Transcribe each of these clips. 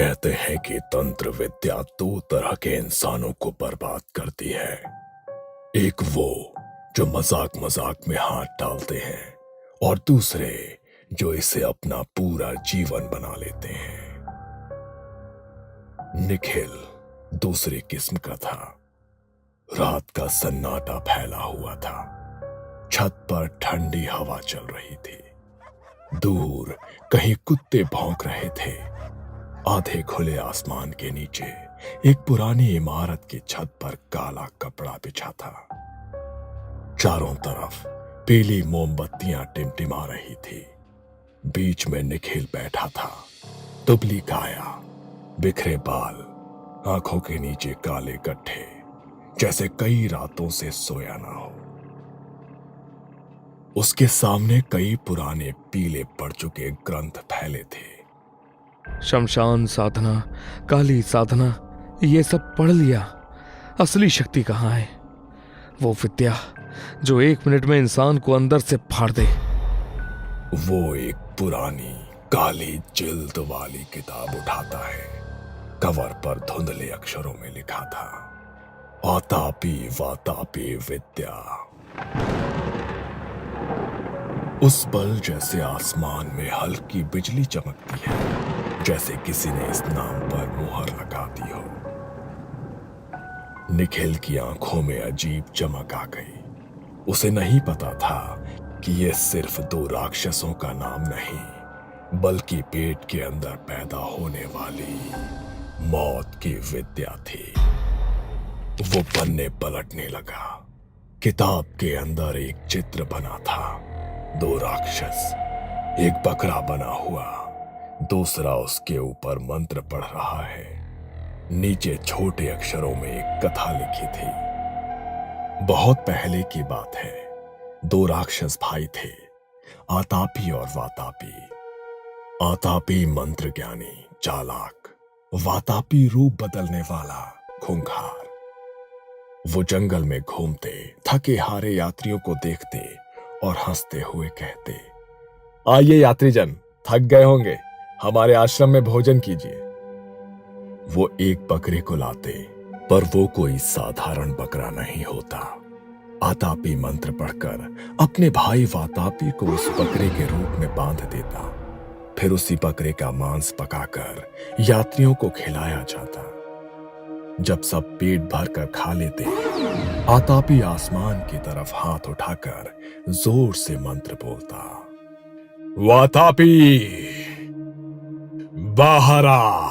कहते हैं कि तंत्र विद्या दो तरह के इंसानों को बर्बाद करती है। एक वो जो मजाक मजाक में हाथ डालते हैं और दूसरे जो इसे अपना पूरा जीवन बना लेते हैं। निखिल दूसरी किस्म का था। रात का सन्नाटा फैला हुआ था। छत पर ठंडी हवा चल रही थी। दूर कहीं कुत्ते भौंक रहे थे। आधे खुले आसमान के नीचे एक पुरानी इमारत की छत पर काला कपड़ा बिछा था। चारों तरफ पीली मोमबत्तियां टिमटिमा रही थी। बीच में निखिल बैठा था। दुबली काया, बिखरे बाल, आंखों के नीचे काले गड्ढे, जैसे कई रातों से सोया ना हो। उसके सामने कई पुराने पीले पड़ चुके ग्रंथ फैले थे। शमशान साधना, काली साधना, ये सब पढ़ लिया। असली शक्ति कहाँ है? वो विद्या जो 1 मिनट में इंसान को अंदर से फाड़ दे। वो एक पुरानी काली जिल्द वाली किताब उठाता है। कवर पर धुंधले अक्षरों में लिखा था, आतापी वातापी विद्या। उस पल जैसे आसमान में हल्की बिजली चमकती है, जैसे किसी ने इस नाम पर मुहर लगा दी हो। निखिल की आंखों में अजीब चमक आ गई। उसे नहीं पता था कि यह सिर्फ 2 राक्षसों का नाम नहीं, बल्कि पेट के अंदर पैदा होने वाली मौत की विद्या थी। वो पन्ने पलटने लगा। किताब के अंदर एक चित्र बना था। 2 राक्षस, एक बकरा बना हुआ, दूसरा उसके ऊपर मंत्र पढ़ रहा है। नीचे छोटे अक्षरों में एक कथा लिखी थी। बहुत पहले की बात है। 2 राक्षस भाई थे, आतापी और वातापी। आतापी मंत्र ज्ञानी, चालाक, वातापी रूप बदलने वाला, खूंखार। वो जंगल में घूमते, थके हारे यात्रियों को देखते और हंसते हुए कहते, आइए यात्रीजन, थक गए होंगे, हमारे आश्रम में भोजन कीजिए। वो एक बकरे को लाते, पर वो कोई साधारण बकरा नहीं होता। आतापी मंत्र पढ़कर अपने भाई वातापी को उस बकरे के रूप में बांध देता। फिर उसी बकरे का मांस पकाकर यात्रियों को खिलाया जाता। जब सब पेट भरकर खा लेते, आतापी आसमान की तरफ हाथ उठाकर जोर से मंत्र बोलता, वातापी बाहर आ।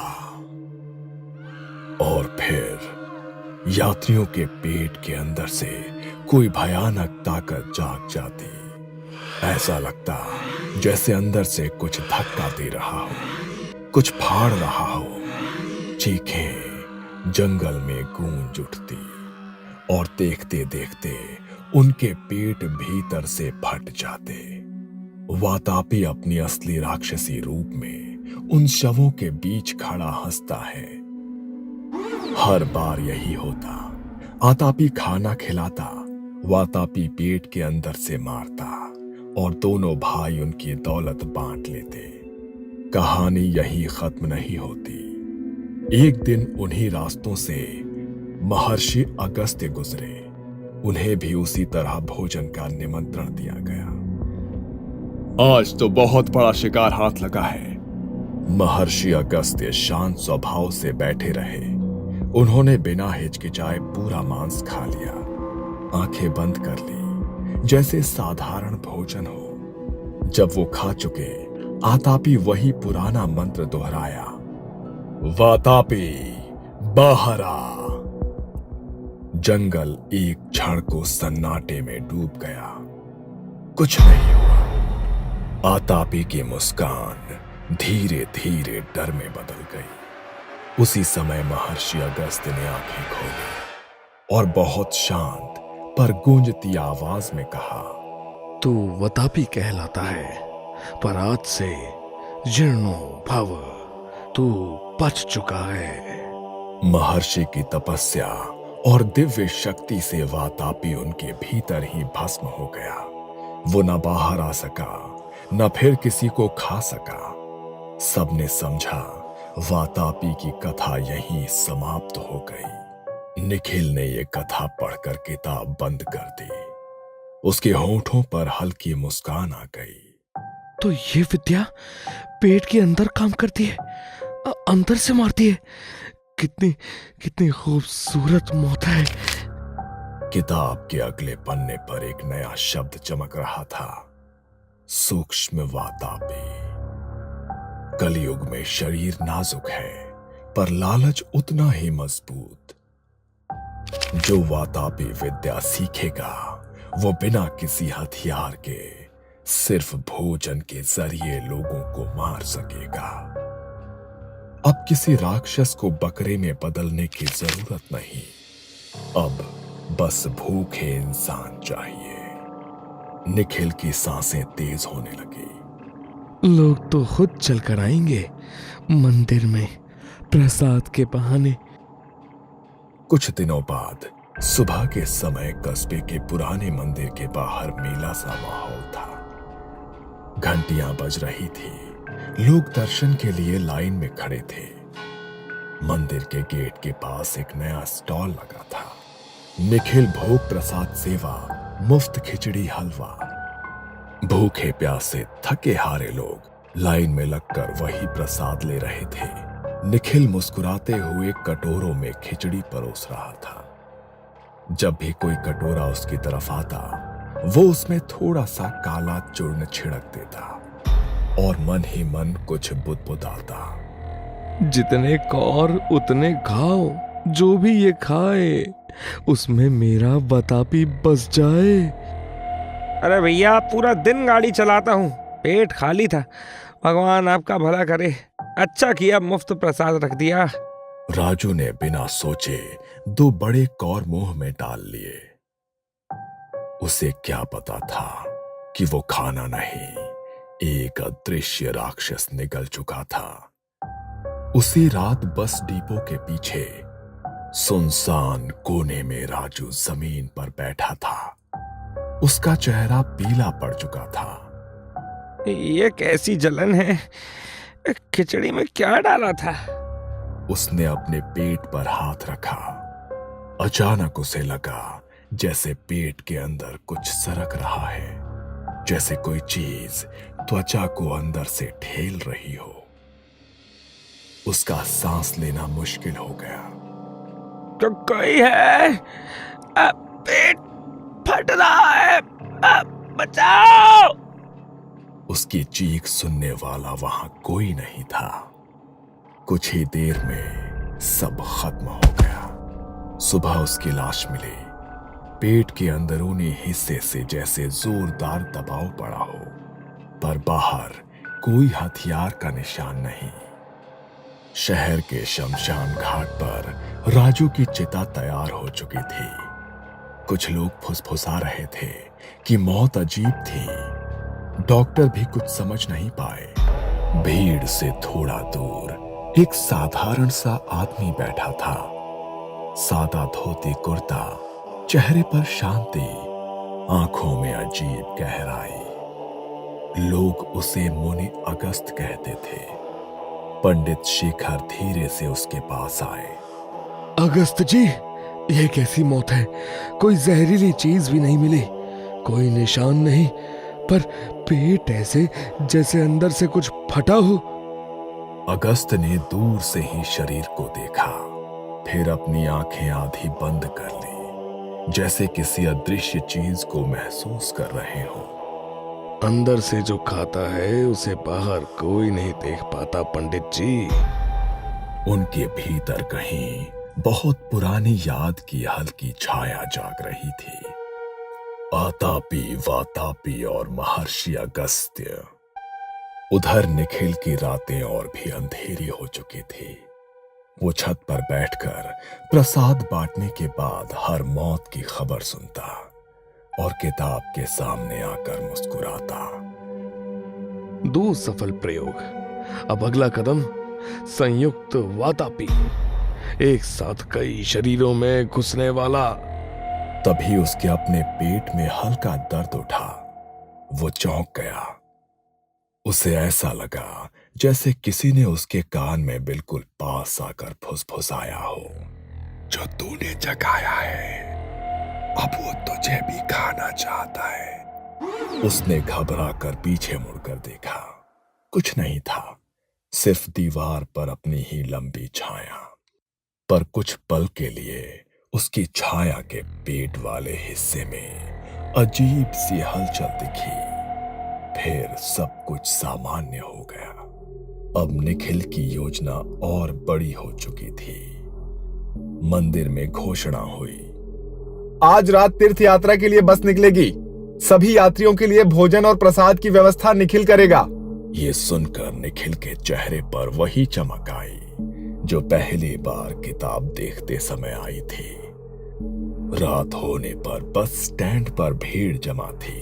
और फिर यात्रियों के पेट के अंदर से कोई भयानक ताकत जाग जाती। ऐसा लगता जैसे अंदर से कुछ धक्का दे रहा हो, कुछ फाड़ रहा हो। चीखें जंगल में गूंज उठती और देखते देखते उनके पेट भीतर से फट जाते। वातापी अपनी असली राक्षसी रूप में उन शवों के बीच खड़ा हंसता है। हर बार यही होता। आतापी खाना खिलाता, वातापी पेट के अंदर से मारता और दोनों भाई उनकी दौलत बांट लेते। कहानी यही खत्म नहीं होती। एक दिन उन्हीं रास्तों से महर्षि अगस्त्य गुजरे। उन्हें भी उसी तरह भोजन का निमंत्रण दिया गया। आज तो बहुत बड़ा शिकार हाथ लगा है। महर्षि अगस्त्य शांत स्वभाव से बैठे रहे। उन्होंने बिना हिचकिचाए पूरा मांस खा लिया, आंखें बंद कर ली, जैसे साधारण भोजन हो। जब वो खा चुके, आतापी वही पुराना मंत्र दोहराया, वातापी बाहर आ। जंगल एक क्षण को सन्नाटे में डूब गया। कुछ नहीं हुआ। आतापी की मुस्कान धीरे धीरे डर में बदल गई। उसी समय महर्षि अगस्त्य ने आंखें खोली और बहुत शांत पर गूंजती आवाज में कहा, तू वातापी कहलाता है, पर आज से जीर्णो भव, तू पच चुका है। महर्षि की तपस्या और दिव्य शक्ति से वातापी उनके भीतर ही भस्म हो गया। वो न बाहर आ सका, न फिर किसी को खा सका। सबने समझा वातापी की कथा यहीं समाप्त हो गई। निखिल ने यह कथा पढ़कर किताब बंद कर दी। उसके होठों पर हल्की मुस्कान आ गई। तो ये विद्या पेट के अंदर काम करती है, अंदर से मारती है। कितनी कितनी खूबसूरत मौत है। किताब के अगले पन्ने पर एक नया शब्द चमक रहा था, सूक्ष्म वातापी। कलयुग में शरीर नाजुक है, पर लालच उतना ही मजबूत। जो वातापी विद्या सीखेगा वो बिना किसी हथियार के सिर्फ भोजन के जरिए लोगों को मार सकेगा। अब किसी राक्षस को बकरे में बदलने की जरूरत नहीं। अब बस भूखे इंसान चाहिए। निखिल की सांसें तेज होने लगी। लोग तो खुद चलकर आएंगे मंदिर में प्रसाद के बहाने। कुछ दिनों बाद सुबह के समय कस्बे के पुराने मंदिर के बाहर मेला सा माहौल था। घंटियां बज रही थी, लोग दर्शन के लिए लाइन में खड़े थे। मंदिर के गेट के पास एक नया स्टॉल लगा था। निखिल भोग प्रसाद सेवा, मुफ्त खिचड़ी हलवा। भूखे प्यासे थके हारे लोग लाइन में लगकर वही प्रसाद ले रहे थे। निखिल मुस्कुराते हुए कटोरों में खिचड़ी परोस रहा था। जब भी कोई कटोरा उसकी तरफ आता, वो उसमें थोड़ा सा काला चूर्ण छिड़क देता और मन ही मन कुछ बुदबुदाता। जितने कौर उतने घाव, जो भी ये खाए उसमें मेरा वातापी बस जाए। अरे भैया, पूरा दिन गाड़ी चलाता हूँ, पेट खाली था। भगवान आपका भला करे, अच्छा किया मुफ्त प्रसाद रख दिया। राजू ने बिना सोचे 2 बड़े कौर मुंह में डाल लिए। उसे क्या पता था कि वो खाना नहीं, एक अदृश्य राक्षस निगल चुका था। उसी रात बस डिपो के पीछे सुनसान कोने में राजू जमीन पर बैठा था। उसका चेहरा पीला पड़ चुका था। ये कैसी जलन है? खिचड़ी में क्या डाला था? उसने अपने पेट पर हाथ रखा। अचानक उसे लगा जैसे पेट के अंदर कुछ सरक रहा है, जैसे कोई चीज त्वचा को अंदर से ठेल रही हो। उसका सांस लेना मुश्किल हो गया। तो कोई है? पेट फट रहा है, बचाओ! उसकी चीख सुनने वाला वहां कोई नहीं था। कुछ ही देर में सब खत्म हो गया। सुबह उसकी लाश मिली। पेट के अंदरूनी हिस्से से जैसे जोरदार दबाव पड़ा हो, पर बाहर कोई हथियार का निशान नहीं। शहर के शमशान घाट पर राजू की चिता तैयार हो चुकी थी। कुछ लोग फुसफुसा रहे थे कि मौत अजीब थी। डॉक्टर भी कुछ समझ नहीं पाए। भीड़ से थोड़ा दूर एक साधारण सा आदमी बैठा था। सादा धोती कुर्ता, चेहरे पर शांति, आंखों में अजीब गहराई। लोग उसे मुनि अगस्त कहते थे। पंडित शेखर धीरे से उसके पास आए। अगस्त जी, यह कैसी मौत है? कोई जहरीली चीज भी नहीं मिली, कोई निशान नहीं, पर पेट ऐसे जैसे अंदर से कुछ फटा हो। अगस्त ने दूर से ही शरीर को देखा, फिर अपनी आंखें आधी बंद कर ली, जैसे किसी अदृश्य चीज को महसूस कर रहे हो। अंदर से जो खाता है उसे बाहर कोई नहीं देख पाता पंडित जी। उनके भीतर कहीं बहुत पुरानी याद की हल्की छाया जाग रही थी। आतापी, वातापी और महर्षि अगस्त्य। उधर निखिल की रातें और भी अंधेरी हो चुकी थी। वो छत पर बैठकर प्रसाद बांटने के बाद हर मौत की खबर सुनता और किताब के सामने आकर मुस्कुराता। 2 सफल प्रयोग। अब अगला कदम संयुक्त वातापी, एक साथ कई शरीरों में घुसने वाला। तभी उसके अपने पेट में हल्का दर्द उठा। वो चौंक गया। उसे ऐसा लगा जैसे किसी ने उसके कान में बिल्कुल पास आकर फुसफुसाया हो, जो तूने जगाया है, अब वो तुझे भी खाना चाहता है। उसने घबरा कर पीछे मुड़कर देखा। कुछ नहीं था, सिर्फ दीवार पर अपनी ही लंबी छाया। पर कुछ पल के लिए उसकी छाया के पेट वाले हिस्से में अजीब सी हलचल दिखी। फिर सब कुछ सामान्य हो गया। अब निखिल की योजना और बड़ी हो चुकी थी। मंदिर में घोषणा हुई, आज रात तीर्थ यात्रा के लिए बस निकलेगी। सभी यात्रियों के लिए भोजन और प्रसाद की व्यवस्था निखिल करेगा। ये सुनकर निखिल के चेहरे पर वही चमक आई जो पहली बार किताब देखते समय आई थी। रात होने पर बस स्टैंड पर भीड़ जमा थी।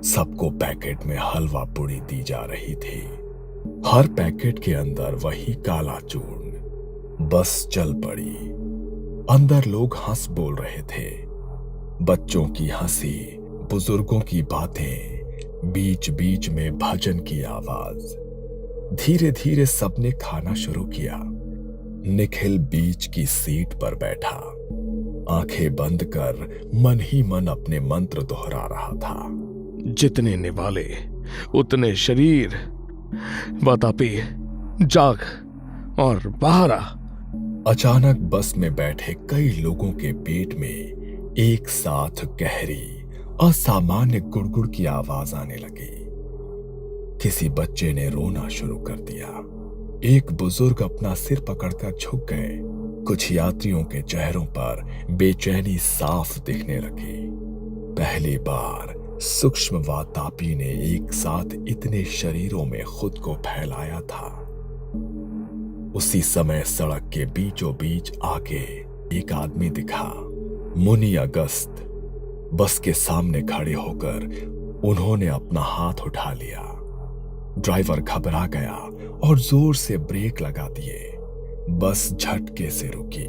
सबको पैकेट में हलवा पूड़ी दी जा रही थी। हर पैकेट के अंदर वही काला चूर्ण। बस चल पड़ी। अंदर लोग हंस बोल रहे थे। बच्चों की हंसी, बुजुर्गों की बातें, बीच बीच में भजन की आवाज। धीरे धीरे सबने खाना शुरू किया। निखिल बीच की सीट पर बैठा, आंखें बंद कर मन ही मन अपने मंत्र दोहरा रहा था। जितने निवाले उतने शरीर, वातापी जाग और बाहर आ। अचानक बस में बैठे कई लोगों के पेट में एक साथ गहरी असामान्य गुड़गुड़ की आवाज आने लगी। किसी बच्चे ने रोना शुरू कर दिया। एक बुजुर्ग अपना सिर पकड़कर झुक गए। कुछ यात्रियों के चेहरों पर बेचैनी साफ दिखने लगी। पहली बार सूक्ष्म वातापी ने एक साथ इतने शरीरों में खुद को फैलाया था। उसी समय सड़क के बीचों बीच आगे एक आदमी दिखा, मुनि अगस्त। बस के सामने खड़े होकर उन्होंने अपना हाथ उठा लिया। ड्राइवर घबरा गया और जोर से ब्रेक लगा दिए। बस झटके से रुकी।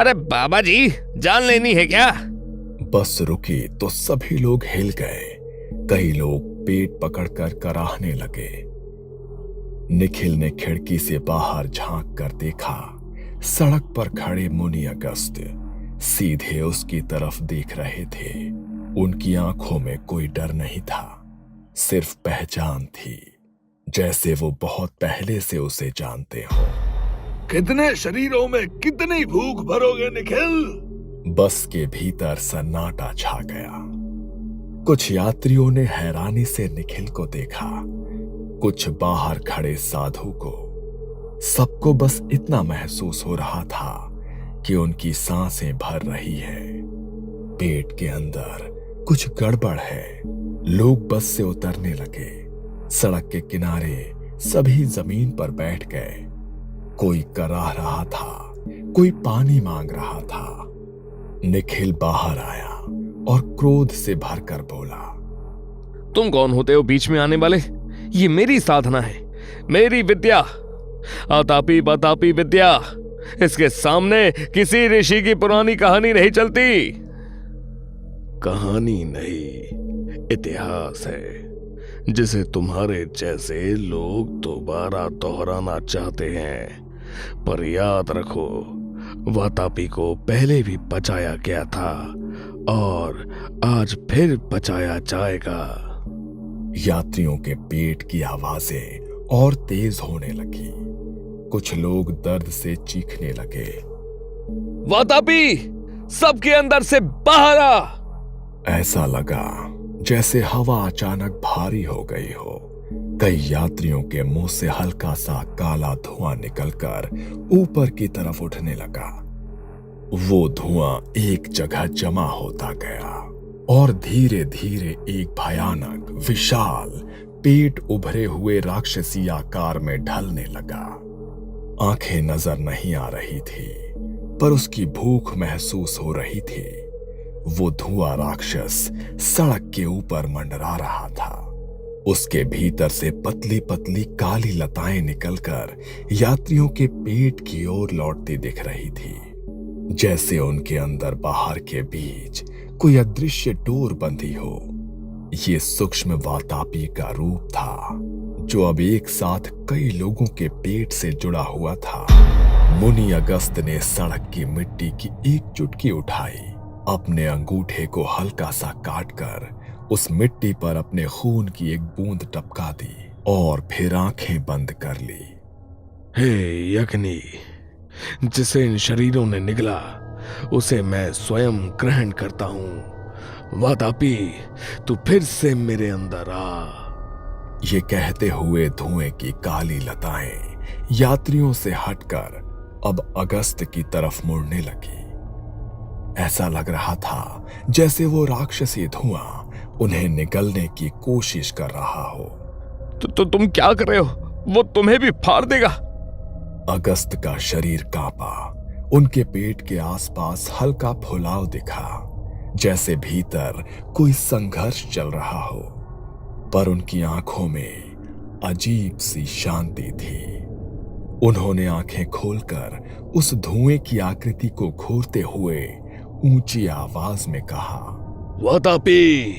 अरे बाबा जी, जान लेनी है क्या? बस रुकी तो सभी लोग हिल गए। कई लोग पेट पकड़कर कराहने लगे। निखिल ने खिड़की से बाहर झांक कर देखा। सड़क पर खड़े मुनि अगस्त सीधे उसकी तरफ देख रहे थे। उनकी आंखों में कोई डर नहीं था, सिर्फ पहचान थी, जैसे वो बहुत पहले से उसे जानते हो। कितने शरीरों में कितनी भूख भरोगे निखिल? बस के भीतर सन्नाटा छा गया। कुछ यात्रियों ने हैरानी से निखिल को देखा, कुछ बाहर खड़े साधु को। सबको बस इतना महसूस हो रहा था कि उनकी सांसें भर रही है। पेट के अंदर कुछ गड़बड़ है। लोग बस से उतरने लगे। सड़क के किनारे सभी जमीन पर बैठ गए। कोई कराह रहा था, कोई पानी मांग रहा था। निखिल बाहर आया और क्रोध से भरकर बोला, तुम कौन होते हो बीच में आने वाले? ये मेरी साधना है, मेरी विद्या, आतापी बतापी विद्या। इसके सामने किसी ऋषि की पुरानी कहानी नहीं चलती। कहानी नहीं, इतिहास है, जिसे तुम्हारे जैसे लोग दोबारा दोहराना चाहते हैं। पर याद रखो, वातापी को पहले भी बचाया गया था और आज फिर बचाया जाएगा। यात्रियों के पेट की आवाजें और तेज होने लगी। कुछ लोग दर्द से चीखने लगे। वातापी, सबके अंदर से बाहर आ। ऐसा लगा जैसे हवा अचानक भारी हो गई हो। कई यात्रियों के मुंह से हल्का सा काला धुआं निकलकर ऊपर की तरफ उठने लगा। वो धुआं एक जगह जमा होता गया और धीरे धीरे एक भयानक, विशाल, पेट उभरे हुए राक्षसी आकार में ढलने लगा। आंखें नजर नहीं आ रही थी, पर उसकी भूख महसूस हो रही थी। वो धुआं राक्षस सड़क के ऊपर मंडरा रहा था। उसके भीतर से पतली पतली काली लताएं निकलकर यात्रियों के पेट की ओर लौटती दिख रही थी, जैसे उनके अंदर बाहर के बीच कोई अदृश्य डोर बंधी हो। ये सूक्ष्म वातापी का रूप था जो अब एक साथ कई लोगों के पेट से जुड़ा हुआ था। मुनि अगस्त ने सड़क की मिट्टी की एक चुटकी उठाई, अपने अंगूठे को हल्का सा काटकर उस मिट्टी पर अपने खून की एक बूंद टपका दी और फिर आंखें बंद कर ली। हे यज्ञनी, जिसे इन शरीरों ने निगला उसे मैं स्वयं ग्रहण करता हूं। वातापी, तू फिर से मेरे अंदर आ। ये कहते हुए धुएं की काली लताएं यात्रियों से हटकर अब अगस्त की तरफ मुड़ने लगी। ऐसा लग रहा था जैसे वो राक्षसी धुआं उन्हें निगलने की कोशिश कर रहा हो। तो तुम क्या कर रहे हो? वो तुम्हें भी फाड़ देगा। अगस्त का शरीर कांपा, उनके पेट के आसपास हल्का फुलाव दिखा, जैसे भीतर कोई संघर्ष चल रहा हो, पर उनकी आंखों में अजीब सी शांति थी। उन्होंने आंखें खोलकर उस धुएं की आकृति को घूरते हुए ऊंची आवाज में कहा, वातापी,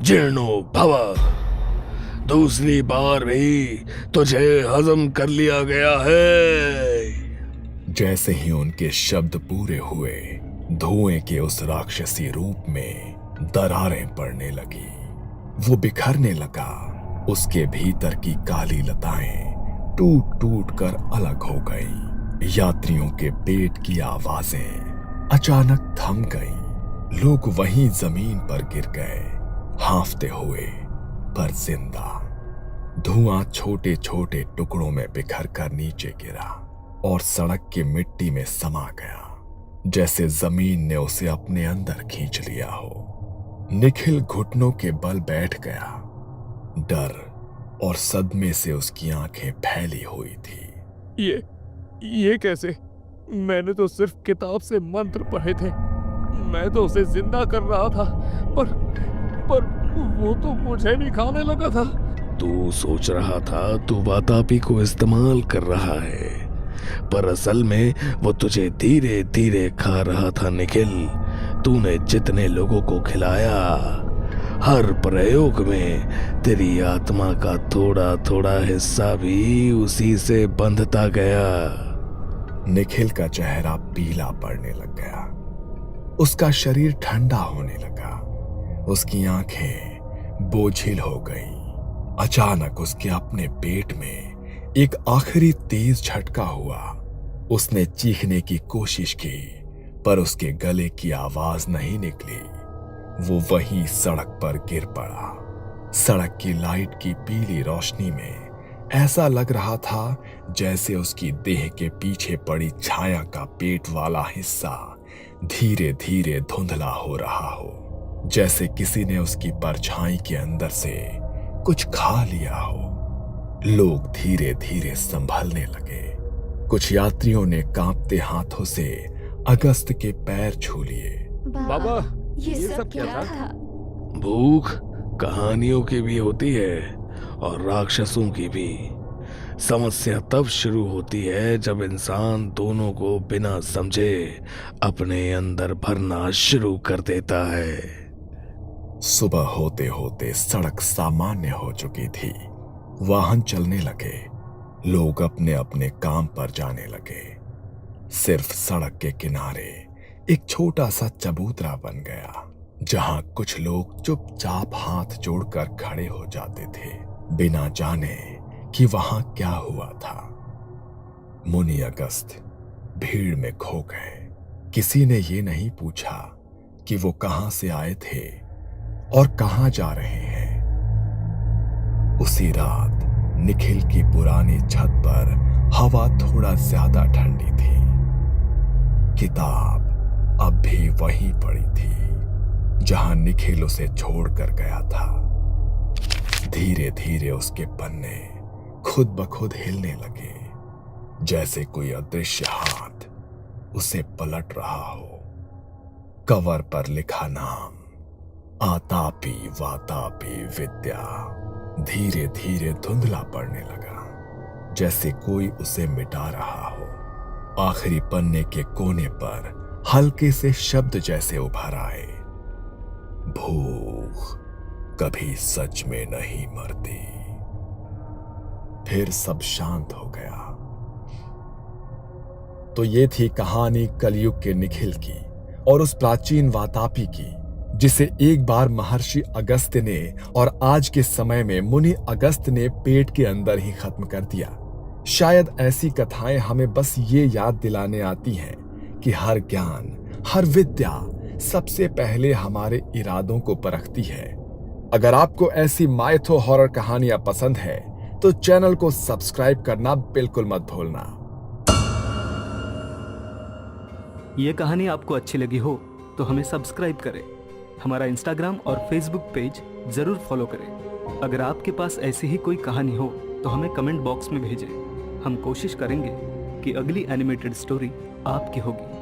जीर्णो भव। दूसरी बार भी तुझे हजम कर लिया गया है। जैसे ही उनके शब्द पूरे हुए, धुएं के उस राक्षसी रूप में दरारें पड़ने लगी। वो बिखरने लगा। उसके भीतर की काली लताएं टूट टूट कर अलग हो गईं। यात्रियों के पेट की आवाजें अचानक थम गईं। लोग वहीं जमीन पर गिर गए, हांफते हुए पर जिंदा। धुआं छोटे छोटे टुकड़ों में बिखर कर नीचे गिरा और सड़क की मिट्टी में समा गया, जैसे जमीन ने उसे अपने अंदर खींच लिया हो। निखिल घुटनों के बल बैठ गया। डर और सदमे से उसकी आंखें फैली हुई थी। ये कैसे? मैंने तो सिर्फ किताब से मंत्र पढ़े थे। मैं तो उसे जिंदा कर रहा था, पर वो तो मुझे भी खाने लगा था। तू सोच रहा था तू वातापी को इस्तेमाल कर रहा है, पर असल में वो तुझे धीरे धीरे खा रहा था निखिल। तूने जितने लोगों को खिलाया, हर प्रयोग में तेरी आत्मा का थोड़ा थोड़ा हिस्सा भी उसी से बंधता गया। निखिल का चेहरा पीला पड़ने लग गया। उसका शरीर ठंडा होने लगा। उसकी आंखें बोझिल हो गईं। अचानक उसके अपने पेट में एक आखिरी तेज झटका हुआ। उसने चीखने की कोशिश की, पर उसके गले की आवाज नहीं निकली। वो वहीं सड़क पर गिर पड़ा। सड़क की लाइट की पीली रोशनी में ऐसा लग रहा था जैसे उसकी देह के पीछे पड़ी छाया का पेट वाला हिस्सा धीरे धीरे धुंधला हो रहा हो, जैसे किसी ने उसकी परछाई के अंदर से कुछ खा लिया हो। लोग धीरे धीरे संभलने लगे। कुछ यात्रियों ने कांपते हाथों से अगस्त के पैर छू लिए। बाबा, ये सब क्या था? भूख कहानियों की भी होती है और राक्षसों की भी। समस्या तब शुरू होती है जब इंसान दोनों को बिना समझे अपने अंदर भरना शुरू कर देता है। सुबह होते होते सड़क सामान्य हो चुकी थी। वाहन चलने लगे। लोग अपने अपने काम पर जाने लगे। सिर्फ सड़क के किनारे एक छोटा सा चबूतरा बन गया, जहां कुछ लोग चुपचाप हाथ जोड़कर खड़े हो जाते थे, बिना जाने कि वहां क्या हुआ था। मुनि अगस्त भीड़ में खो गए। किसी ने ये नहीं पूछा कि वो कहां से आए थे और कहां जा रहे हैं। उसी रात निखिल की पुरानी छत पर हवा थोड़ा ज्यादा ठंडी थी। किताब अब भी वहीं पड़ी थी जहां निखिल उसे छोड़कर गया था। धीरे धीरे उसके पन्ने खुद ब खुद हिलने लगे, जैसे कोई अदृश्य हाथ उसे पलट रहा हो। कवर पर लिखा नाम आतापी वातापी विद्या धीरे धीरे धुंधला पड़ने लगा, जैसे कोई उसे मिटा रहा हो। आखिरी पन्ने के कोने पर हल्के से शब्द जैसे उभर आए, भूख कभी सच में नहीं मरती। फिर सब शांत हो गया। तो ये थी कहानी कलयुग के निखिल की और उस प्राचीन वातापी की, जिसे एक बार महर्षि अगस्त्य ने और आज के समय में मुनि अगस्त ने पेट के अंदर ही खत्म कर दिया। शायद ऐसी कथाएं हमें बस ये याद दिलाने आती हैं कि हर ज्ञान, हर विद्या सबसे पहले हमारे इरादों को परखती है। अगर आपको ऐसी माइथो हॉरर कहानियां पसंद है तो चैनल को सब्सक्राइब करना बिल्कुल मत भूलना। ये कहानी आपको अच्छी लगी हो तो हमें सब्सक्राइब करें, हमारा इंस्टाग्राम और फेसबुक पेज जरूर फॉलो करें। अगर आपके पास ऐसी ही कोई कहानी हो तो हमें कमेंट बॉक्स में भेजें। हम कोशिश करेंगे कि अगली एनिमेटेड स्टोरी आपकी होगी।